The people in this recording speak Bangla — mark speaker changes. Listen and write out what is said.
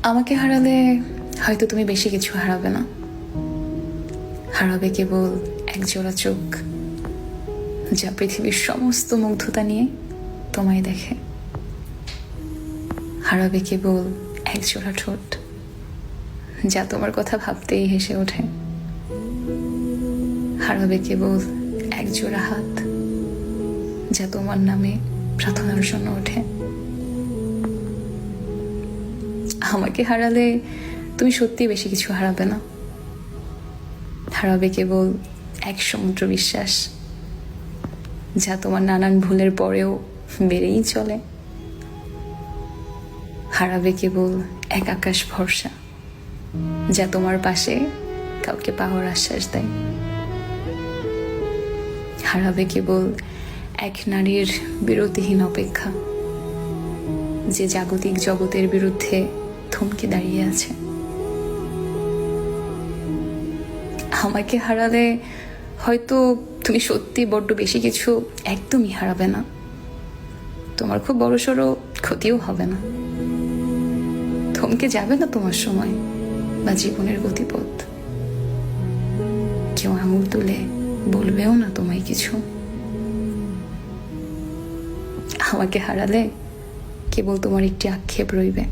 Speaker 1: আমাকে হারালে হয়তো তুমি বেশি কিছু হারাবে না, হারাবে কেবল একজোড়া চোখ যা পৃথিবীর সমস্ত মুগ্ধতা নিয়ে তোমায় দেখে। হারাবে কেবল একজোড়া ঠোঁট যা তোমার কথা ভাবতেই হেসে ওঠে। হারাবে কেবল একজোড়া হাত যা তোমার নামে প্রার্থনার জন্য ওঠে। আমাকে হারালে তুমি সত্যি বেশি কিছু হারাবে না, হারাবে কেবল এক সমুদ্র বিশ্বাস যা তোমার নানান ভুলের পরেও বেড়েই চলে। হারাবে কেবল এক আকাশ ভরসা যা তোমার পাশে কাউকে পাওয়ার আশ্বাস দেয়। হারাবে কেবল এক নারীর বিরতিহীন অপেক্ষা যে জাগতিক জগতের বিরুদ্ধে থমকে দাঁড়িয়ে আছে। আমাকে হারালে হয়তো তুমি সত্যি বড্ড বেশি কিছু একদমই হারাবে না, তোমার খুব বড়সড় ক্ষতিও হবে না, থমকে যাবে না তোমার সময় বা জীবনের গতিপথ, কেউ আঙুল তুলে বলবেও না তোমায় কিছু। আমাকে হারালে কেবল তোমার একটি আক্ষেপ রইবে,